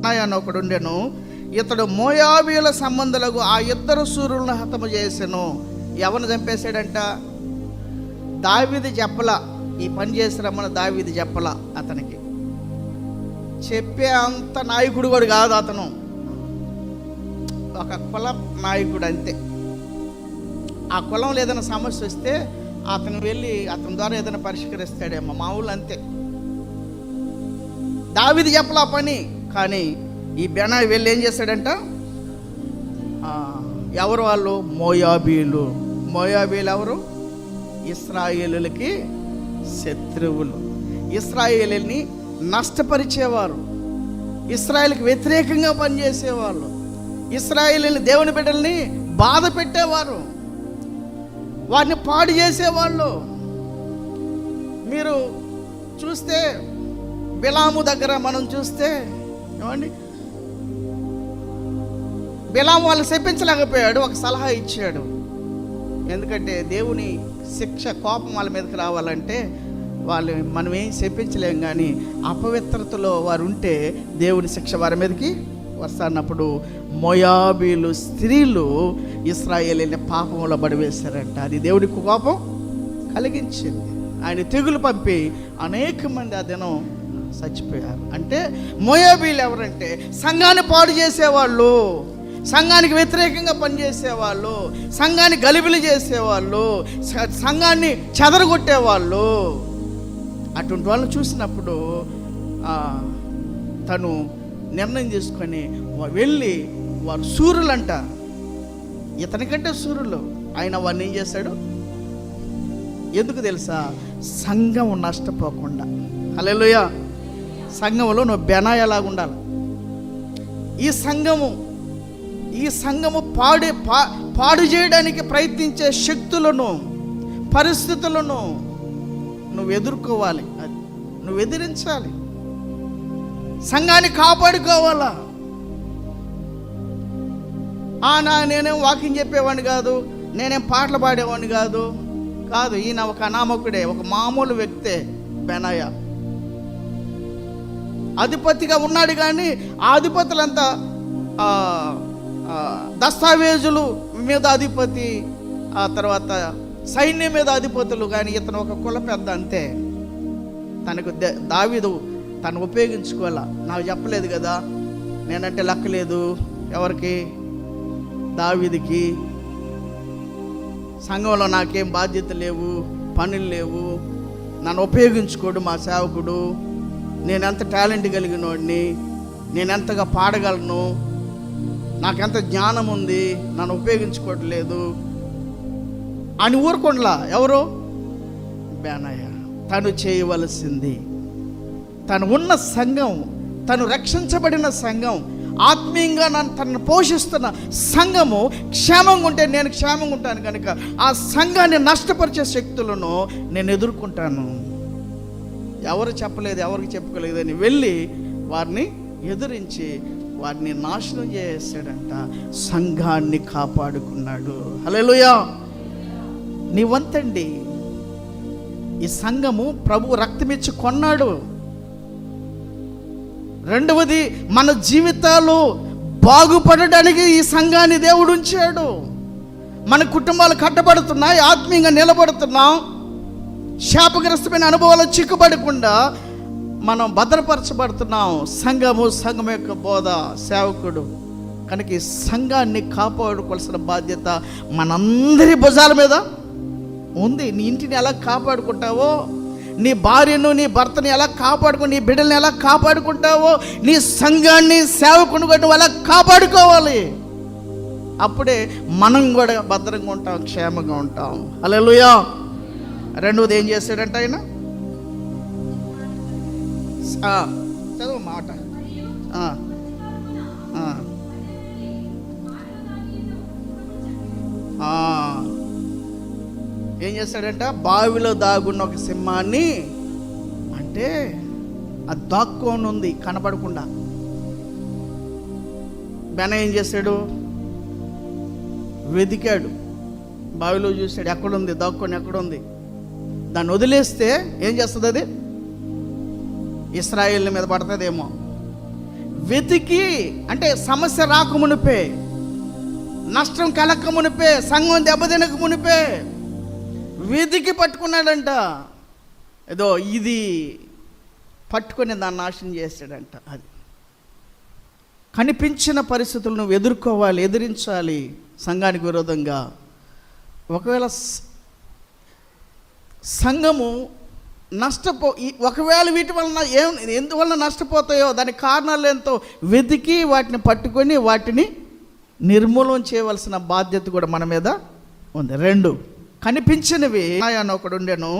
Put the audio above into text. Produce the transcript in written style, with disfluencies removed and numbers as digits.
బెనాయా అని ఒకడు ఉండెను. ఇతడు మోయాబీయుల సంబంధులకు ఆ ఇద్దరు శూరులను హతము చేసెను. ఎవరిని చంపేశాడంట? దావీదు చెప్పలా, ఈ పని చేసి రమ్మని దావీదు చెప్పలా. అతనికి చెప్పే అంత నాయకుడు కూడా కాదు అతను, ఒక కుల నాయకుడు అంతే. ఆ కులంలో ఏదైనా సమస్య వస్తే అతను వెళ్ళి అతని ద్వారా ఏదైనా పరిష్కరిస్తాడేమో, మా ఊళ్ళో అంతే. దావీదు చెప్పలా పని, కానీ ఈ బెనాయా వెళ్ళి ఏం చేశాడంట? ఎవరు వాళ్ళు? మోయాబీలు. మోయాబీలు ఎవరు? ఇశ్రాయేలులకి శత్రువులు. ఇశ్రాయేలుని నష్టపరిచేవారు, ఇశ్రాయేలుకి వ్యతిరేకంగా పనిచేసేవాళ్ళు, ఇశ్రాయేలుని దేవుని బిడ్డల్ని బాధ పెట్టేవారు, వారిని పాడు చేసేవాళ్ళు. మీరు చూస్తే బిలాము దగ్గర మనం చూస్తే ఏమండి, బిలాము వాళ్ళు శపించలేకపోయాడు, ఒక సలహా ఇచ్చాడు. ఎందుకంటే దేవుని శిక్ష, కోపం వాళ్ళ మీదకి రావాలంటే మనం ఏం శపించలేం, కానీ అపవిత్రతలో వారు ఉంటే దేవుని శిక్ష వారి మీదకి వస్తున్నప్పుడు మోయాబీలు స్త్రీలు ఇశ్రాయేలుని పాపంలో పడివేశారంట. అది దేవునికి కోపం కలిగించింది. ఆయన తెగులు పంపి అనేక మంది ఆ దినం చచ్చిపోయారు. అంటే మోయాబీలు ఎవరంటే సంఘాన్ని పాడు చేసేవాళ్ళు, సంఘానికి వ్యతిరేకంగా పనిచేసేవాళ్ళు, సంఘాన్ని గలిబిలి చేసేవాళ్ళు, సంఘాన్ని చెదరగొట్టేవాళ్ళు. అటువంటి వాళ్ళని చూసినప్పుడు తను నిర్ణయం తీసుకొని వెళ్ళి, వారు శూరులంట, ఇతనికంటే శూరులు. ఆయన వారిని ఏం చేశాడు? ఎందుకు తెలుసా? సంఘం నష్టపోకుండా. హల్లెలూయా. సంఘంలో నువ్వు బెనాయాలాగా ఉండాలి. ఈ సంఘము పాడు చేయడానికి ప్రయత్నించే శక్తులను, పరిస్థితులను నువ్వు ఎదుర్కోవాలి, నువ్వు ఎదిరించాలి, సంఘాన్ని కాపాడుకోవాలా. నేనేం వాకింగ్ చెప్పేవాడిని కాదు, నేనేం పాటలు పాడేవాడిని కాదు. ఈయన ఒక అనామకుడే, ఒక మామూలు వ్యక్తే బెనాయా. అధిపతిగా ఉన్నాడు, కానీ ఆ అధిపతులంతా దస్తావేజులు మీద అధిపతి, ఆ తర్వాత సైన్యం మీద అధిపతులు, కానీ ఇతను ఒక కుల పెద్ద అంతే. తనకు దావీదు తను ఉపయోగించుకోవాలా. నాకు చెప్పలేదు కదా, నేనంటే లెక్కలేదు ఎవరికి? దావీదుకి. సంఘంలో నాకేం బాధ్యత లేవు, పనులు లేవు, నన్ను ఉపయోగించుకోడు మా సేవకుడు, నేనెంత టాలెంట్ కలిగిన వాడిని, నేనెంతగా పాడగలను, నాకెంత జ్ఞానం ఉంది, నన్ను ఉపయోగించుకోవట్లేదు అని ఊరుకోండిలా. ఎవరు? బెనాయా. తను చేయవలసింది, తను ఉన్న సంఘం, తను రక్షించబడిన సంఘం, ఆత్మీయంగా తనను పోషిస్తున్న సంఘము క్షేమంగా ఉంటే నేను క్షేమంగా ఉంటాను కనుక ఆ సంఘాన్ని నష్టపరిచే శక్తులను నేను ఎదుర్కొంటాను. ఎవరు చెప్పలేదు, ఎవరికి చెప్పుకోలేదని వెళ్ళి వారిని ఎదిరించి వారిని నాశనం చేసాడంట. సంఘాన్ని కాపాడుకున్నాడు. హల్లెలూయా. నీ వంతండి. ఈ సంఘము ప్రభు రక్తమిచ్చి కొన్నాడు. రెండవది, మన జీవితాలు బాగుపడడానికి ఈ సంఘాన్ని దేవుడు ఉంచాడు. మన కుటుంబాలు కట్టబడుతున్నాయి, ఆత్మీయంగా నిలబడుతున్నాం, శాపగ్రస్తమైన అనుభవాలు చిక్కుపడకుండా మనం భద్రపరచబడుతున్నాం. సంఘం యొక్క బోధ, సేవకుడు కనుక ఈ సంఘాన్ని కాపాడుకోవాల్సిన బాధ్యత మనందరి భుజాల మీద ఉంది. నీ ఇంటిని ఎలా కాపాడుకుంటావో, నీ భార్యను, నీ భర్తని ఎలా కాపాడుకో, నీ బిడ్డల్ని ఎలా కాపాడుకుంటావో, నీ సంఘాన్ని, సేవకుని కూడా ఎలా కాపాడుకోవాలి. అప్పుడే మనం కూడా భద్రంగా ఉంటాం, క్షేమంగా ఉంటాం. హల్లెలూయా. రెండవది ఏం చేశాడంటే ఆయన, చదువు మాట, ఏం చేస్తాడంట? బావిలో దాగున్న ఒక సింహాన్ని, అంటే అది దాక్కొని ఉంది కనపడకుండా. బెనాయా ఏం చేశాడు? వెతికాడు, బావిలో చూశాడు, ఎక్కడుంది దాక్కొని, ఎక్కడుంది. దాన్ని వదిలేస్తే ఏం చేస్తుంది? అది ఇశ్రాయేలు మీద పడుతుందేమో. వెతికి, అంటే సమస్య రాకమునిపే, నష్టం కలక్కమునిపే, సంఘం దెబ్బతినక మునిపే వెతికి పట్టుకున్నాడంట. ఏదో ఇది పట్టుకొని దాన్ని నాశనం చేశాడంట. అది కనిపించిన పరిస్థితులను నువ్వు ఎదుర్కోవాలి, ఎదిరించాలి సంఘానికి విరోధంగా. ఒకవేళ సంఘము ఒకవేళ వీటి వలన ఎందువలన నష్టపోతాయో దానికి కారణాలు ఎంతో వెతికి వాటిని పట్టుకొని వాటిని నిర్మూలన చేయవలసిన బాధ్యత కూడా మన మీద ఉంది. 2 కనిపించినవి అని ఒకడు ఉండెను,